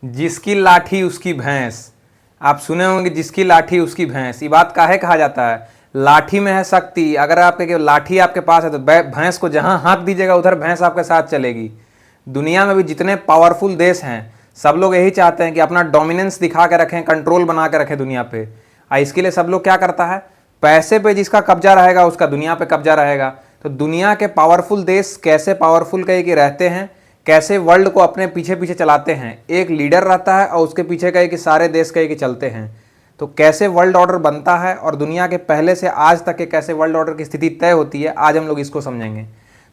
जिसकी लाठी उसकी भैंस। आप सुने होंगे जिसकी लाठी उसकी भैंस। ये बात काहे कहा जाता है? लाठी में है शक्ति। अगर आपके लाठी आपके पास है तो भैंस को जहां हाथ दीजिएगा उधर भैंस आपके साथ चलेगी। दुनिया में भी जितने पावरफुल देश हैं सब लोग यही चाहते हैं कि अपना डोमिनेंस दिखा के रखें, कंट्रोल बना के रखें दुनिया पे। इसके लिए सब लोग क्या करता है, पैसे पे जिसका कब्जा रहेगा उसका दुनिया पे कब्जा रहेगा। तो दुनिया के पावरफुल देश कैसे पावरफुल कहे कि रहते हैं, कैसे वर्ल्ड को अपने पीछे पीछे चलाते हैं। एक लीडर रहता है और उसके पीछे कहे कि सारे देश कहे कि चलते हैं। तो कैसे वर्ल्ड ऑर्डर बनता है और दुनिया के पहले से आज तक के कैसे वर्ल्ड ऑर्डर की स्थिति तय होती है, आज हम लोग इसको समझेंगे।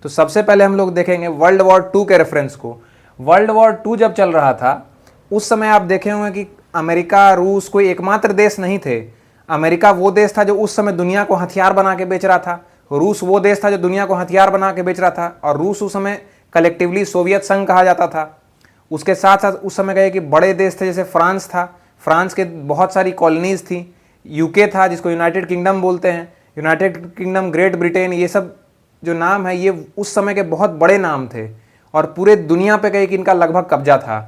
तो सबसे पहले हम लोग देखेंगे वर्ल्ड वॉर 2 के रेफरेंस को। वर्ल्ड वॉर 2 जब चल रहा था उस समय आप देखे होंगे कि अमेरिका, रूस कोई एकमात्र देश नहीं थे। अमेरिका वो देश था जो उस समय दुनिया को हथियार बना के बेच रहा था। रूस वो देश था जो दुनिया को हथियार बना के बेच रहा था। और रूस उस समय कलेक्टिवली सोवियत संघ कहा जाता था। उसके साथ साथ उस समय कहे कि बड़े देश थे, जैसे फ्रांस था, फ्रांस के बहुत सारी कॉलोनीज थी। यूके था जिसको यूनाइटेड किंगडम बोलते हैं, यूनाइटेड किंगडम, ग्रेट ब्रिटेन, ये सब जो नाम है ये उस समय के बहुत बड़े नाम थे और पूरे दुनिया पे कहे कि इनका लगभग कब्जा था।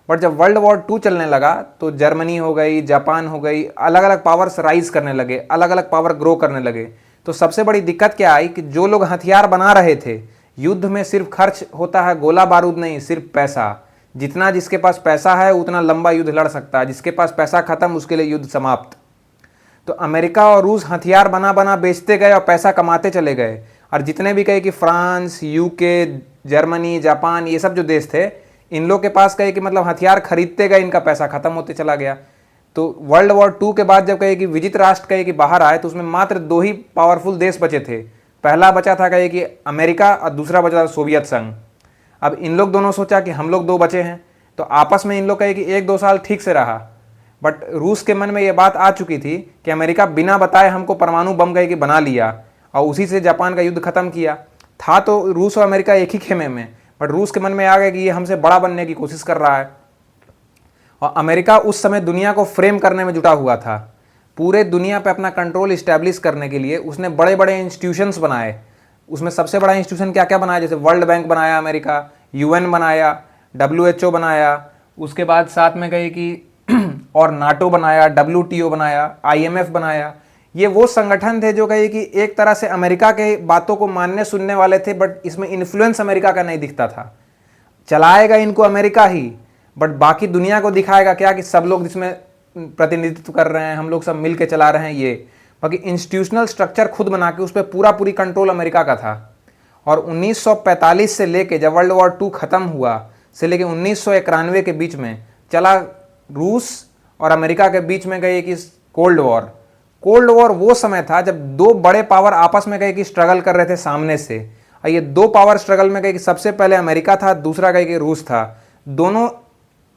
बट जब वर्ल्ड वॉर 2 चलने लगा तो जर्मनी हो गई, जापान हो गई, अलग अलग पावर्स राइज करने लगे, अलग अलग पावर ग्रो करने लगे। तो सबसे बड़ी दिक्कत क्या आई कि जो लोग हथियार बना रहे थे, युद्ध में सिर्फ खर्च होता है गोला बारूद नहीं, सिर्फ पैसा। जितना जिसके पास पैसा है उतना लंबा युद्ध लड़ सकता है, जिसके पास पैसा खत्म उसके लिए युद्ध समाप्त। तो अमेरिका और रूस हथियार बना बना बेचते गए और पैसा कमाते चले गए। और जितने भी कहे कि फ्रांस, यूके, जर्मनी, जापान, ये सब जो देश थे, इन लोग के पास कहे कि मतलब हथियार खरीदते गए, इनका पैसा खत्म होते चला गया। तो वर्ल्ड वॉर 2 के बाद जब कहे कि विजित राष्ट्र कहे कि बाहर आए तो उसमें मात्र 2 ही पावरफुल देश बचे थे। पहला बचा था कहे कि अमेरिका और दूसरा बचा था सोवियत संघ। अब इन लोग दोनों सोचा कि हम लोग 2 बचे हैं तो आपस में इन लोग कहे कि 1-2 साल ठीक से रहा। बट रूस के मन में ये बात आ चुकी थी कि अमेरिका बिना बताए हमको परमाणु बम कहे कि बना लिया और उसी से जापान का युद्ध खत्म किया था। तो रूस और अमेरिका एक ही खेमे में, बट रूस के मन में आ गया कि ये हमसे बड़ा बनने की कोशिश कर रहा है। और अमेरिका उस समय दुनिया को फ्रेम करने में जुटा हुआ था। पूरे दुनिया पे अपना कंट्रोल इस्टेब्लिश करने के लिए उसने बड़े बड़े इंस्टीट्यूशंस बनाए। उसमें सबसे बड़ा इंस्टीट्यूशन क्या क्या बनाया, जैसे वर्ल्ड बैंक बनाया अमेरिका, यूएन बनाया, WHO बनाया, उसके बाद साथ में कही कि और नाटो बनाया, WTO बनाया, IMF बनाया। ये वो संगठन थे जो कहे कि एक तरह से अमेरिका के बातों को मानने सुनने वाले थे, बट इसमें इन्फ्लुएंस अमेरिका का नहीं दिखता था। चलाएगा इनको अमेरिका ही, बट बाकी दुनिया को दिखाएगा क्या कि सब लोग इसमें प्रतिनिधित्व कर रहे हैं, हम लोग सब मिल के चला रहे हैं। ये बाकी इंस्टीट्यूशनल स्ट्रक्चर खुद बना के उस पर पूरी कंट्रोल अमेरिका का था। और 1945 से लेके जब वर्ल्ड वॉर 2 खत्म हुआ से लेके 1991 के बीच में चला रूस और अमेरिका के बीच में गए कि कोल्ड वॉर। कोल्ड वॉर वो समय था जब 2 बड़े पावर आपस में गए कि स्ट्रगल कर रहे थे सामने से। और ये 2 पावर स्ट्रगल में गए कि सबसे पहले अमेरिका था, दूसरा गए कि रूस था। दोनों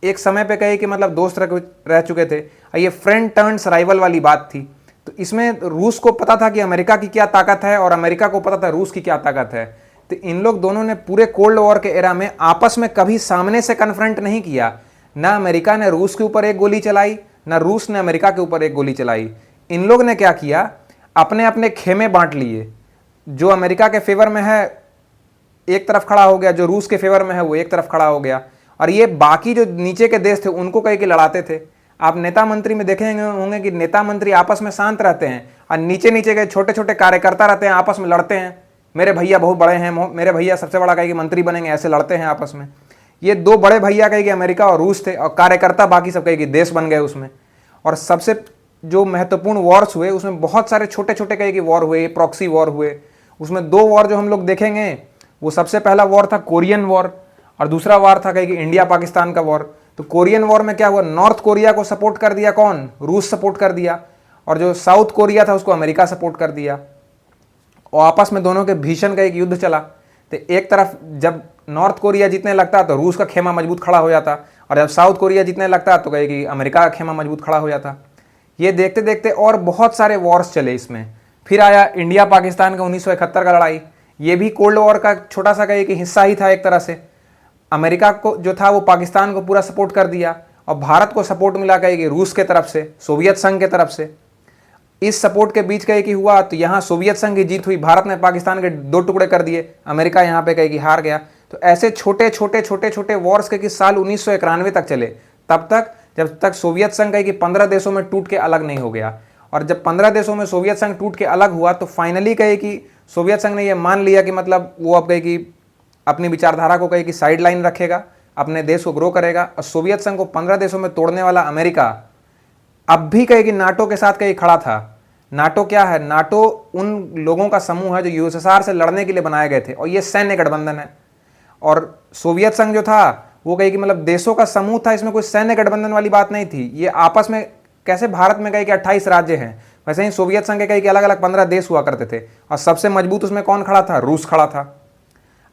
एक समय पे कहे कि मतलब दोस्त रह चुके थे। ये फ्रेंड टर्न्स राइवल वाली बात थी। तो इसमें रूस को पता था कि अमेरिका की क्या ताकत है और अमेरिका को पता था रूस की क्या ताकत है। तो इन लोग दोनों ने पूरे कोल्ड वॉर के एरा में आपस में कभी सामने से कन्फ्रंट नहीं किया। ना अमेरिका ने रूस के ऊपर एक गोली चलाई, ना रूस ने अमेरिका के ऊपर एक गोली चलाई। इन लोग ने क्या किया, अपने अपने खेमे बांट लिए। जो अमेरिका के फेवर में है एक तरफ खड़ा हो गया, जो रूस के फेवर में है वो एक तरफ खड़ा हो गया। और ये बाकी जो नीचे के देश थे उनको कह के लड़ाते थे। आप नेता मंत्री में देखेंगे होंगे कि नेता मंत्री आपस में शांत रहते हैं और नीचे नीचे के छोटे छोटे कार्यकर्ता रहते हैं, आपस में लड़ते हैं। मेरे भैया बहुत बड़े हैं, मेरे भैया सबसे बड़ा कहे कि मंत्री बनेंगे, ऐसे लड़ते हैं आपस में। ये 2 बड़े भैया कहे कि अमेरिका और रूस थे और कार्यकर्ता बाकी सब कहे कि देश बन गए उसमें। और सबसे जो महत्वपूर्ण वॉर्स हुए उसमें बहुत सारे छोटे छोटे कहे कि वॉर हुए, प्रॉक्सी वॉर हुए। उसमें 2 वॉर जो हम लोग देखेंगे वो सबसे पहला वॉर था कोरियन वॉर और दूसरा वॉर था कहे कि इंडिया पाकिस्तान का वॉर। तो कोरियन वॉर में क्या हुआ, नॉर्थ कोरिया को सपोर्ट कर दिया कौन, रूस सपोर्ट कर दिया, और जो साउथ कोरिया था उसको अमेरिका सपोर्ट कर दिया। और आपस में दोनों के भीषण का एक युद्ध चला। तो एक तरफ जब नॉर्थ कोरिया जीतने लगता तो रूस का खेमा मजबूत खड़ा हो जाता, और जब साउथ कोरिया जीतने लगता तो कहे कि अमेरिका का खेमा मजबूत खड़ा हो जाता। ये देखते देखते और बहुत सारे वॉर्स चले इसमें। फिर आया इंडिया पाकिस्तान का 1971 का लड़ाई। ये भी कोल्ड वॉर का छोटा सा कहे कि हिस्सा ही था एक तरह से। अमेरिका को जो था वो पाकिस्तान को पूरा सपोर्ट कर दिया और भारत को सपोर्ट मिला कहे कि रूस के तरफ से, सोवियत संघ के तरफ से। इस सपोर्ट के बीच कहे कि हुआ तो यहाँ सोवियत संघ की जीत हुई, भारत ने पाकिस्तान के 2 टुकड़े कर दिए, अमेरिका यहाँ पे कहे कि हार गया। तो ऐसे छोटे छोटे छोटे छोटे वॉर्स के कि साल 1991 तक चले, तब तक जब तक सोवियत संघ कहे कि 15 देशों में टूट के अलग नहीं हो गया। और जब 15 देशों में सोवियत संघ टूट के अलग हुआ तो फाइनली कहे कि सोवियत संघ ने यह मान लिया कि मतलब वो अब कहे कि अपनी विचारधारा को कहे कि साइड लाइन रखेगा, अपने देश को ग्रो करेगा। और सोवियत संघ को 15 देशों में तोड़ने वाला अमेरिका अब भी कहे कि नाटो के साथ कहीं खड़ा था। नाटो क्या है? नाटो उन लोगों का समूह है जो यूएसएसआर से लड़ने के लिए बनाए गए थे और ये सैन्य गठबंधन है। और सोवियत संघ जो था वो कहे कि मतलब देशों का समूह था, इसमें कोई सैन्य गठबंधन वाली बात नहीं थी। ये आपस में कैसे भारत में कहे कि 28 राज्य हैं, वैसे ही सोवियत संघ के कहे कि अलग अलग 15 देश हुआ करते थे और सबसे मजबूत उसमें कौन खड़ा था? रूस खड़ा था।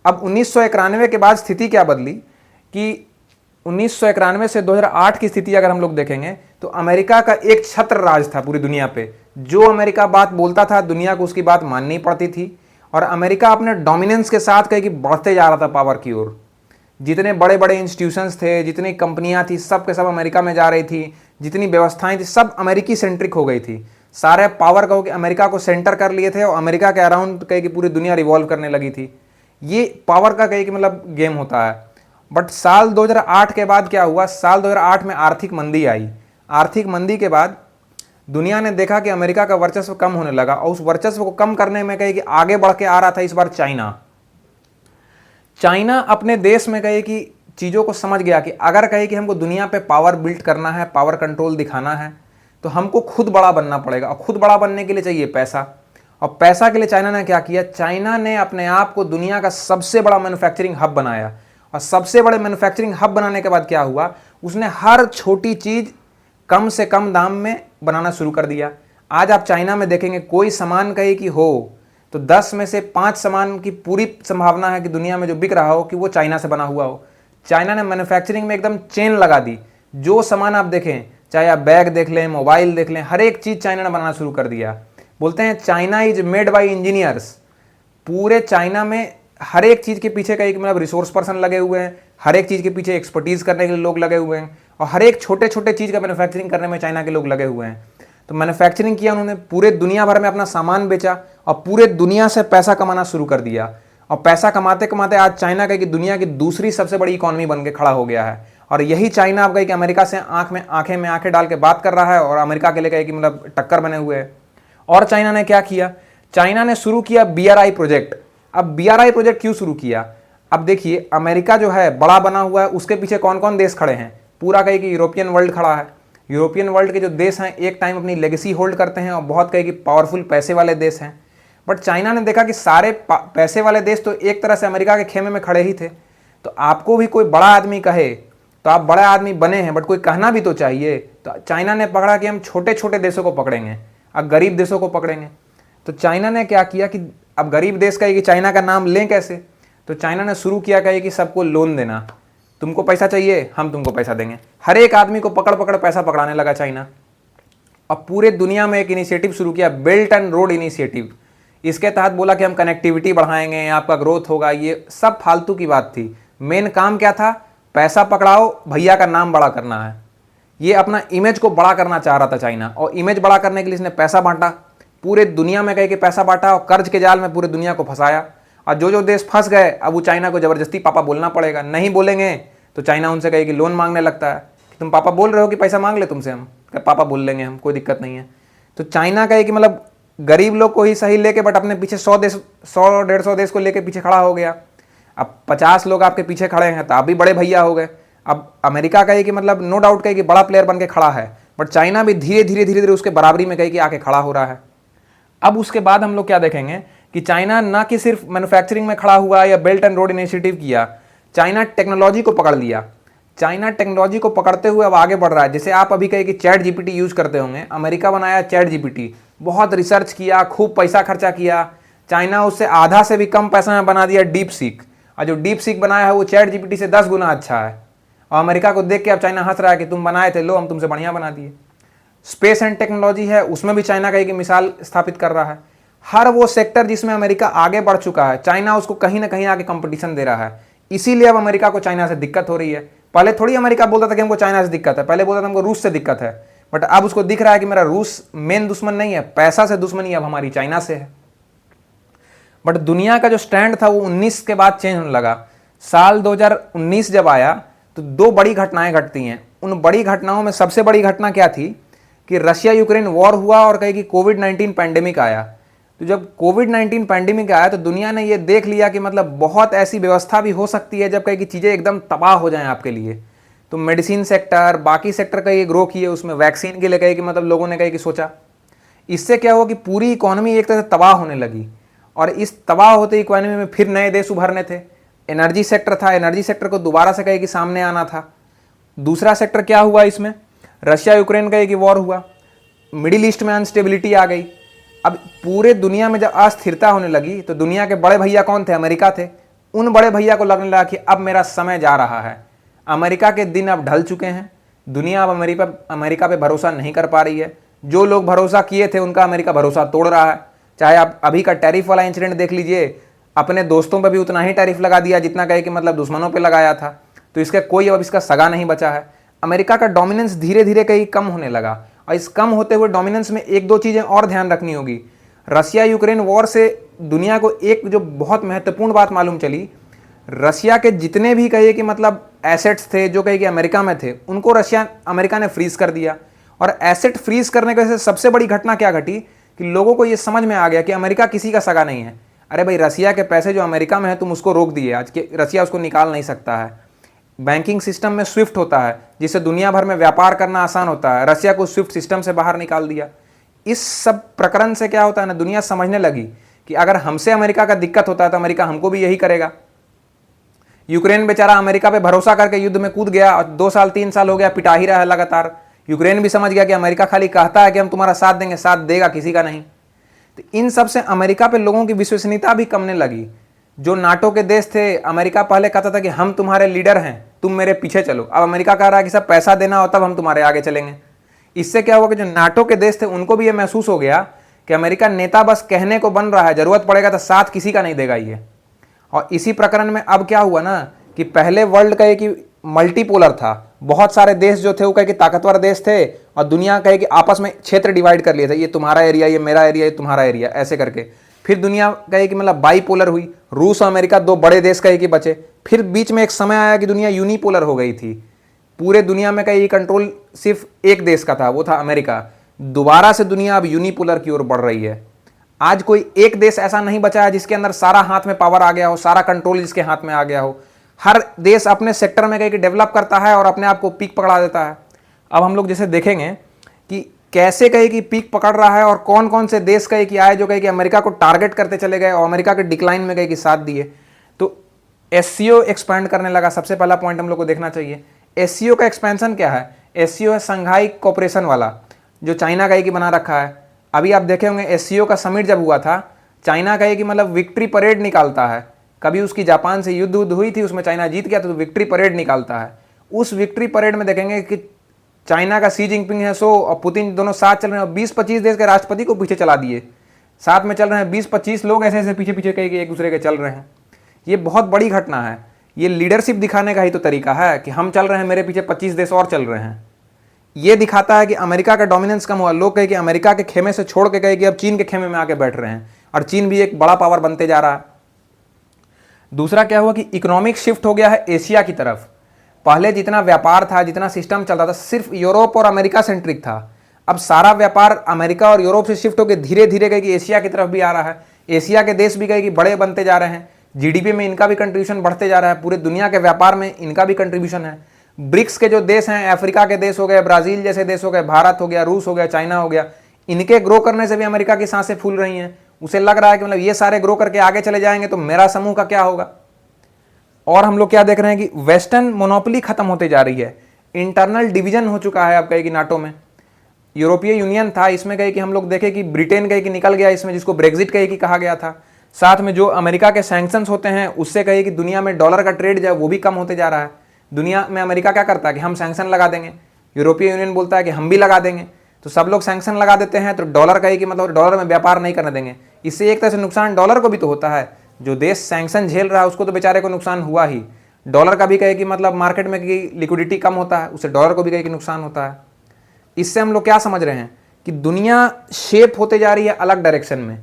अब 1991 के बाद स्थिति क्या बदली कि 1991 से 2008 की स्थिति अगर हम लोग देखेंगे तो अमेरिका का एक छत्र राज था पूरी दुनिया पे। जो अमेरिका बात बोलता था दुनिया को उसकी बात माननी पड़ती थी और अमेरिका अपने डोमिनेंस के साथ कहे कि बढ़ते जा रहा था पावर की ओर। जितने बड़े बड़े इंस्टीट्यूशंस थे, जितनी कंपनियां थी, सब के सब अमेरिका में जा रही थी। जितनी व्यवस्थाएं थी सब अमेरिकी सेंट्रिक हो गई थी। सारे पावर कहो कि अमेरिका को सेंटर कर लिए थे और अमेरिका के अराउंड कहे कि पूरी दुनिया रिवॉल्व करने लगी थी। ये पावर का कहे कि मतलब गेम होता है। बट साल 2008 के बाद क्या हुआ? साल 2008 में आर्थिक मंदी आई। आर्थिक मंदी के बाद दुनिया ने देखा कि अमेरिका का वर्चस्व कम होने लगा और उस वर्चस्व को कम करने में कहे कि आगे बढ़ के आ रहा था इस बार चाइना। चाइना अपने देश में कहे कि चीज़ों को समझ गया कि अगर कहे कि हमको दुनिया पे पावर बिल्ड करना है, पावर कंट्रोल दिखाना है, तो हमको खुद बड़ा बनना पड़ेगा और खुद बड़ा बनने के लिए चाहिए पैसा। और पैसा के लिए चाइना ने क्या किया? चाइना ने अपने आप को दुनिया का सबसे बड़ा मैन्युफैक्चरिंग हब बनाया और सबसे बड़े मैन्युफैक्चरिंग हब बनाने के बाद क्या हुआ? उसने हर छोटी चीज़ कम से कम दाम में बनाना शुरू कर दिया। आज आप चाइना में देखेंगे कोई सामान कहे कि हो तो 10 में से 5 सामान की पूरी संभावना है कि दुनिया में जो बिक रहा हो कि वो चाइना से बना हुआ हो। चाइना ने मैन्युफैक्चरिंग में एकदम चेन लगा दी। जो सामान आप देखें, चाहे आप बैग देख लें, मोबाइल देख लें, हर एक चीज़ चाइना ने बनाना शुरू कर दिया। बोलते हैं China is made by engineers. पूरे चाइना में हर एक चीज़ के पीछे का एक मतलब रिसोर्स पर्सन लगे हुए हैं, हर एक चीज़ के पीछे एक्सपर्टीज़ करने के लिए लोग लगे हुए हैं और हर एक छोटे छोटे चीज़ का मैन्युफैक्चरिंग करने में चाइना के लोग लगे हुए हैं। तो मैन्युफैक्चरिंग किया उन्होंने, पूरे दुनिया भर में अपना सामान बेचा और पूरे दुनिया से पैसा कमाना शुरू कर दिया। और पैसा कमाते कमाते आज चाइना का कि दुनिया की दूसरी सबसे बड़ी इकॉनमी बन के खड़ा हो गया है। और यही चाइना अब कहे कि अमेरिका से आंखें डाल के बात कर रहा है और अमेरिका के लिए कहे कि मतलब टक्कर बने हुए है। और चाइना ने क्या किया? चाइना ने शुरू किया BRI प्रोजेक्ट। अब BRI प्रोजेक्ट क्यों शुरू किया? अब देखिए अमेरिका जो है बड़ा बना हुआ है, उसके पीछे कौन कौन देश खड़े हैं? पूरा कहे कि यूरोपियन वर्ल्ड खड़ा है। यूरोपियन वर्ल्ड के जो देश हैं एक टाइम अपनी लेगेसी होल्ड करते हैं और बहुत कहे कि पावरफुल पैसे वाले देश हैं। बट चाइना ने देखा कि सारे पैसे वाले देश तो एक तरह से अमेरिका के खेमे में खड़े ही थे। तो आपको भी कोई बड़ा आदमी कहे तो आप बड़ा आदमी बने हैं, बट कोई कहना भी तो चाहिए। तो चाइना ने पकड़ा कि हम छोटे छोटे देशों को पकड़ेंगे, अब गरीब देशों को पकड़ेंगे। तो चाइना ने क्या किया कि अब गरीब देश कहे कि चाइना का नाम लें कैसे? तो चाइना ने शुरू किया कहे कि सबको लोन देना। तुमको पैसा चाहिए, हम तुमको पैसा देंगे। हर एक आदमी को पकड़ पकड़ पैसा पकड़ाने लगा चाइना। अब पूरे दुनिया में एक इनिशिएटिव शुरू किया, बेल्ट एंड रोड इनिशिएटिव। इसके तहत बोला कि हम कनेक्टिविटी बढ़ाएंगे, आपका ग्रोथ होगा। ये सब फालतू की बात थी। मेन काम क्या था? पैसा पकड़ाओ, भैया का नाम बड़ा करना है। ये अपना इमेज को बड़ा करना चाह रहा था चाइना, और इमेज बड़ा करने के लिए इसने पैसा बांटा। पूरे दुनिया में कहे कि पैसा बांटा और कर्ज के जाल में पूरे दुनिया को फंसाया। और जो जो देश फंस गए अब वो चाइना को जबरदस्ती पापा बोलना पड़ेगा। नहीं बोलेंगे तो चाइना उनसे कहे कि लोन मांगने लगता है कि तुम पापा बोल रहे हो कि पैसा मांग ले तुमसे, हम पापा बोल लेंगे, हम कोई दिक्कत नहीं है। तो चाइना कहे कि मतलब गरीब लोग को ही सही लेके बट अपने पीछे 100-150 देश को लेके पीछे खड़ा हो गया। अब 50 लोग आपके पीछे खड़े हैं तो आप भी बड़े भैया हो गए। अब अमेरिका कहे कि मतलब नो डाउट कहे कि बड़ा प्लेयर बन के खड़ा है, बट चाइना भी धीरे धीरे उसके बराबरी में कहे कि आके खड़ा हो रहा है। अब उसके बाद हम लोग क्या देखेंगे कि चाइना ना कि सिर्फ मैन्युफैक्चरिंग में खड़ा हुआ या बेल्ट एंड रोड इनिशिएटिव किया, चाइना टेक्नोलॉजी को पकड़ लिया। चाइना टेक्नोलॉजी को पकड़ते हुए अब आगे बढ़ रहा है। जैसे आप अभी कहे कि चैट जीपीटी यूज करते होंगे, अमेरिका बनाया चैट जीपीटी, बहुत रिसर्च किया, खूब पैसा खर्चा किया। चाइना उससे आधा से भी कम पैसा में बना दिया डीप सीक, और जो डीप सीक बनाया है वो चैट जीपीटी से 10 गुना अच्छा है। और अमेरिका को देख के अब चाइना हंस रहा है कि तुम बनाए थे, लो हम तुमसे बढ़िया बना दिए। स्पेस एंड टेक्नोलॉजी है, उसमें भी चाइना कहीं की मिसाल स्थापित कर रहा है। हर वो सेक्टर जिसमें अमेरिका आगे बढ़ चुका है, चाइना उसको कहीं ना कहीं आगे कंपटीशन दे रहा है। इसीलिए अब अमेरिका को चाइना से दिक्कत हो रही है। पहले थोड़ी अमेरिका बोलता था कि हमको चाइना से दिक्कत है, पहले बोलता था हमको रूस से दिक्कत है, बट अब उसको दिख रहा है कि मेरा रूस मेन दुश्मन नहीं है, पैसा से दुश्मनी अब हमारी चाइना से है। बट दुनिया का जो स्टैंड था वो 19 के बाद चेंज होने लगा। साल 2019 जब आया तो दो बड़ी घटनाएं घटती हैं। उन बड़ी घटनाओं में सबसे बड़ी घटना क्या थी कि रशिया यूक्रेन वॉर हुआ और कहे कि कोविड-19 पैंडेमिक आया। तो जब कोविड-19 पैंडेमिक आया तो दुनिया ने ये देख लिया कि मतलब बहुत ऐसी व्यवस्था भी हो सकती है जब कहे कि चीज़ें एकदम तबाह हो जाएं आपके लिए। तो मेडिसिन सेक्टर, बाकी सेक्टर का ये ग्रो किए, उसमें वैक्सीन के लिए कहे कि मतलब लोगों ने कहे कि सोचा। इससे क्या हुआ कि पूरी इकोनॉमी एक तरह से तबाह होने लगी, और इस तबाह होते इकोनॉमी में फिर नए देश उभरने थे। एनर्जी सेक्टर था, एनर्जी सेक्टर को दोबारा से कहे कि सामने आना था। दूसरा सेक्टर क्या हुआ, इसमें रशिया यूक्रेन का एक वॉर हुआ, मिडिल ईस्ट में अनस्टेबिलिटी आ गई। अब पूरे दुनिया में जब अस्थिरता होने लगी तो दुनिया के बड़े भैया कौन थे? अमेरिका थे। उन बड़े भैया को लगने लगा कि अब मेरा समय जा रहा है, अमेरिका के दिन अब ढल चुके हैं, दुनिया अब अमेरिका पे भरोसा नहीं कर पा रही है। जो लोग भरोसा किए थे उनका अमेरिका भरोसा तोड़ रहा है। चाहे आप अभी का टैरिफ वाला इंसिडेंट देख लीजिए, अपने दोस्तों पर भी उतना ही टैरिफ लगा दिया जितना कहे कि मतलब दुश्मनों पे लगाया था। तो इसका कोई अब इसका सगा नहीं बचा है। अमेरिका का डोमिनेंस धीरे धीरे कहीं कम होने लगा, और इस कम होते हुए डोमिनेंस में एक दो चीज़ें और ध्यान रखनी होगी। रशिया यूक्रेन वॉर से दुनिया को एक जो बहुत महत्वपूर्ण बात मालूम चली, रशिया के जितने भी कहिए कि मतलब एसेट्स थे जो कहे कि अमेरिका में थे, उनको अमेरिका ने फ्रीज कर दिया। और एसेट फ्रीज करने की वजह से सबसे बड़ी घटना क्या घटी कि लोगों को ये समझ में आ गया कि अमेरिका किसी का सगा नहीं है। अरे भाई, रशिया के पैसे जो अमेरिका में है तुम उसको रोक दिए, आज के रशिया उसको निकाल नहीं सकता है। बैंकिंग सिस्टम में स्विफ्ट होता है जिससे दुनिया भर में व्यापार करना आसान होता है, रशिया को स्विफ्ट सिस्टम से बाहर निकाल दिया। इस सब प्रकरण से क्या होता है ना, दुनिया समझने लगी कि अगर हमसे अमेरिका का दिक्कत होता है तो अमेरिका हमको भी यही करेगा। यूक्रेन बेचारा अमेरिका पे भरोसा करके युद्ध में कूद गया और 2 साल 3 साल हो गया पिटा ही रहा है लगातार। यूक्रेन भी समझ गया कि अमेरिका खाली कहता है कि हम तुम्हारा साथ देंगे, साथ देगा किसी का नहीं। तो इन सब से अमेरिका पे लोगों की विश्वसनीयता भी कमने लगी। जो नाटो के देश थे, अमेरिका पहले कहता था कि हम तुम्हारे लीडर हैं, तुम मेरे पीछे चलो। अब अमेरिका कह रहा है कि सब पैसा देना हो तब हम तुम्हारे आगे चलेंगे। इससे क्या हुआ कि जो नाटो के देश थे उनको भी ये महसूस हो गया कि अमेरिका नेता बस कहने को बन रहा है, जरूरत पड़ेगा तो साथ किसी का नहीं देगा ये। और इसी प्रकरण में अब क्या हुआ ना कि पहले वर्ल्ड का एक मल्टीपोलर था, बहुत सारे देश जो थे वो कहे कि ताकतवर देश थे, और दुनिया कहे कि आपस में क्षेत्र डिवाइड कर लिए थे, ये तुम्हारा एरिया, ये मेरा एरिया, ये तुम्हारा एरिया, ऐसे करके। फिर दुनिया कहे कि मतलब बाईपोलर हुई, रूस और अमेरिका 2 बड़े देश कहे कि बचे। फिर बीच में एक समय आया कि दुनिया यूनिपोलर हो गई थी, पूरे दुनिया में कहे कंट्रोल सिर्फ एक देश का था, वो था अमेरिका। दोबारा से दुनिया अब यूनिपोलर की ओर बढ़ रही है। आज कोई एक देश ऐसा नहीं बचा है जिसके अंदर सारा हाथ में पावर आ गया हो, सारा कंट्रोल जिसके हाथ में आ गया हो। हर देश अपने सेक्टर में कहीं डेवलप करता है और अपने आप को पीक पकड़ा देता है। अब हम लोग जैसे देखेंगे कि कैसे कहे कि पीक पकड़ रहा है और कौन कौन से देश कहे कि आए जो कहे कि अमेरिका को टारगेट करते चले गए और अमेरिका के डिक्लाइन में कहे कि साथ दिए। तो एससीओ एक्सपैंड करने लगा। सबसे पहला पॉइंट हम लोग को देखना चाहिए, एससीओ का एक्सपेंशन क्या है। एससीओ है संघाई कोऑपरेशन वाला, जो चाइना कहे कि बना रखा है। अभी आप देखे होंगे एससीओ का समिट जब हुआ था, चाइना कहे कि मतलब विक्ट्री परेड निकालता है। कभी उसकी जापान से युद्ध हुई थी, उसमें चाइना जीत गया तो विक्ट्री परेड निकालता है। उस विक्ट्री परेड में देखेंगे कि चाइना का सी जिनपिंग है और पुतिन दोनों साथ चल रहे हैं, और 20-25 देश के राष्ट्रपति को पीछे चला दिए, साथ में चल रहे हैं 20-25 लोग ऐसे ऐसे पीछे पीछे कहे कि एक दूसरे के चल रहे हैं। ये बहुत बड़ी घटना है। ये लीडरशिप दिखाने का ही तो तरीका है कि हम चल रहे हैं, मेरे पीछे 25 देश और चल रहे हैं। ये दिखाता है कि अमेरिका का डोमिनेंस कम हुआ। लोग कहे कि अमेरिका के खेमे से छोड़ के कहे कि अब चीन के खेमे में आके बैठ रहे हैं, और चीन भी एक बड़ा पावर बनते जा रहा है। दूसरा क्या हुआ कि इकोनॉमिक शिफ्ट हो गया है एशिया की तरफ। पहले जितना व्यापार था, जितना सिस्टम चलता था, सिर्फ यूरोप और अमेरिका सेंट्रिक था। अब सारा व्यापार अमेरिका और यूरोप से शिफ्ट होकर धीरे धीरे कहे कि एशिया की तरफ भी आ रहा है। एशिया के देश भी कहे कि बड़े बनते जा रहे हैं, जीडीपी में इनका भी कंट्रीब्यूशन बढ़ते जा रहा है, पूरे दुनिया के व्यापार में इनका भी कंट्रीब्यूशन है। ब्रिक्स के जो देश हैं, अफ्रीका के देश हो गए, ब्राजील जैसे देश हो गए, भारत हो गया, रूस हो गया, चाइना हो गया, इनके ग्रो करने से भी अमेरिका की सांसें फूल रही हैं। उसे लग रहा है कि मतलब ये सारे ग्रो करके आगे चले जाएंगे तो मेरा समूह का क्या होगा। और हम लोग क्या देख रहे हैं कि वेस्टर्न मोनोपोली खत्म होते जा रही है, इंटरनल डिवीजन हो चुका है। अब कहे कि नाटो में यूरोपीय यूनियन था, इसमें कहे कि हम लोग देखे कि ब्रिटेन कहे कि निकल गया इसमें, जिसको ब्रेग्जिट कहे कि कहा गया था। साथ में जो अमेरिका के सैंक्शंस होते हैं उससे कहे कि दुनिया में डॉलर का ट्रेड जो है वो भी कम होते जा रहा है। दुनिया में अमेरिका क्या करता है कि हम सैंक्शन लगा देंगे, यूरोपीय यूनियन बोलता है कि हम भी लगा देंगे, तो सब लोग सैंक्शन लगा देते हैं, तो डॉलर कहे कि मतलब डॉलर में व्यापार नहीं करने देंगे। इससे एक तरह से नुकसान डॉलर को भी तो होता है। जो देश सैंक्शन झेल रहा है उसको तो बेचारे को नुकसान हुआ ही। डॉलर का भी कहे कि मतलब मार्केट में की लिक्विडिटी कम होता है, उससे डॉलर को भी कहे कि नुकसान होता है। इससे हम लोग क्या समझ रहे हैं कि दुनिया शेप होते जा रही है अलग डायरेक्शन में।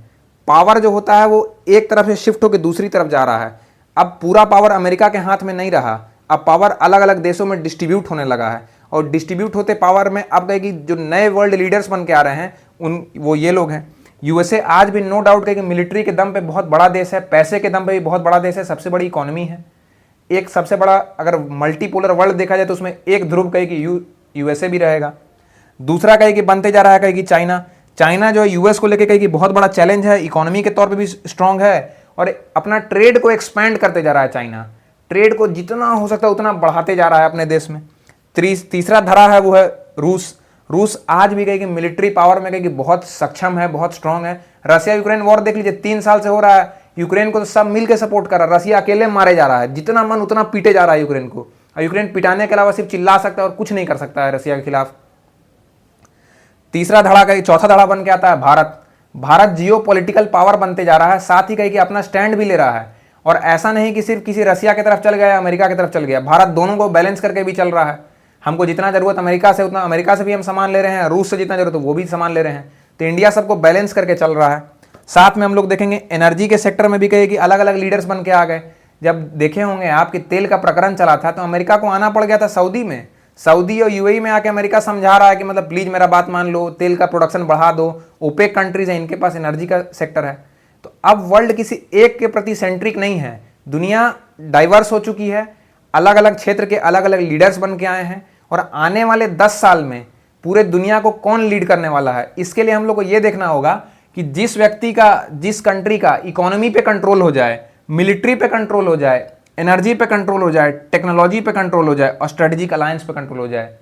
पावर जो होता है वो एक तरफ से शिफ्ट होकर दूसरी तरफ जा रहा है। अब पूरा पावर अमेरिका के हाथ में नहीं रहा, अब पावर अलग अलग देशों में डिस्ट्रीब्यूट होने लगा है। और डिस्ट्रीब्यूट होते पावर में अब कहेगी जो नए वर्ल्ड लीडर्स बन के आ रहे हैं वो ये लोग हैं। यूएसए आज भी नो डाउट कहेगी मिलिट्री के दम पे बहुत बड़ा देश है, पैसे के दम पे भी बहुत बड़ा देश है, सबसे बड़ी इकोनॉमी है, एक सबसे बड़ा अगर मल्टीपोलर वर्ल्ड देखा जाए तो उसमें एक ध्रुव कहेगी यूएसए भी रहेगा। दूसरा कहेगी बनते जा रहा है कहेगी चाइना जो यूएस को लेकर कहेगी बहुत बड़ा चैलेंज है, इकोनॉमी के तौर पे भी स्ट्रांग है और अपना ट्रेड को एक्सपैंड करते जा रहा है। चाइना ट्रेड को जितना हो सकता है उतना बढ़ाते जा रहा है अपने देश में। तीसरा धरा है वो है रूस आज भी कहेगी मिलिट्री पावर में कहेगी बहुत सक्षम है, बहुत स्ट्रांग है। रशिया यूक्रेन वॉर देख लीजिए 3 साल से हो रहा है, यूक्रेन को तो सब मिलकर सपोर्ट कर रहा है, रशिया अकेले मारे जा रहा है, जितना मन उतना पीटे जा रहा है यूक्रेन को, और यूक्रेन पिटाने के अलावा सिर्फ चिल्ला सकता है और कुछ नहीं कर सकता है रशिया के खिलाफ। तीसरा धड़ा का चौथा धड़ा बन के आता है भारत जियो पॉलिटिकल पावर बनते जा रहा है, साथ ही कहीं कि अपना स्टैंड भी ले रहा है। और ऐसा नहीं कि सिर्फ किसी रशिया की तरफ चल गया या अमेरिका की तरफ चल गया, भारत दोनों को बैलेंस करके भी चल रहा है। हमको जितना जरूरत अमेरिका से उतना अमेरिका से भी हम सामान ले रहे हैं, रूस से जितना जरूरत है वो भी सामान ले रहे हैं, तो इंडिया सबको बैलेंस करके चल रहा है। साथ में हम लोग देखेंगे एनर्जी के सेक्टर में भी कहे कि अलग अलग लीडर्स बन के आ गए। जब देखे होंगे आपके तेल का प्रकरण चला था तो अमेरिका को आना पड़ गया था सऊदी में, सऊदी और यूएई में आके अमेरिका समझा रहा है कि मतलब प्लीज मेरा बात मान लो, तेल का प्रोडक्शन बढ़ा दो, ओपेक कंट्रीज है इनके पास एनर्जी का सेक्टर है। तो अब वर्ल्ड किसी एक के प्रति सेंट्रिक नहीं है, दुनिया डाइवर्स हो चुकी है, अलग अलग क्षेत्र के अलग अलग लीडर्स बन के आए हैं और आने वाले 10 साल में पूरे दुनिया को कौन लीड करने वाला है, इसके लिए हम लोग को यह देखना होगा कि जिस व्यक्ति का, जिस कंट्री का इकोनॉमी पे कंट्रोल हो जाए, मिलिट्री पे कंट्रोल हो जाए, एनर्जी पे कंट्रोल हो जाए, टेक्नोलॉजी पे कंट्रोल हो जाए और स्ट्रेटेजिक अलायंस पे कंट्रोल हो जाए,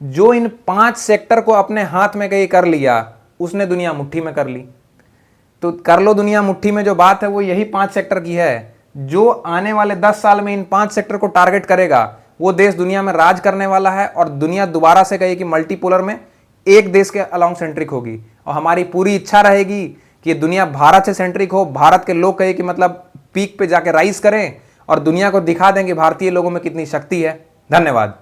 जो इन 5 सेक्टर को अपने हाथ में कहीं कर लिया उसने दुनिया मुट्ठी में कर ली। तो कर लो दुनिया मुट्ठी में जो बात है वो यही 5 सेक्टर की है। जो आने वाले 10 साल में इन 5 सेक्टर को टारगेट करेगा वो देश दुनिया में राज करने वाला है और दुनिया दोबारा से कहे कि मल्टीपोलर में एक देश के अलाउंग सेंट्रिक होगी। और हमारी पूरी इच्छा रहेगी कि दुनिया भारत से सेंट्रिक हो, भारत के लोग कहे कि मतलब पीक पे जाके राइज करें और दुनिया को दिखा दें कि भारतीय लोगों में कितनी शक्ति है। धन्यवाद।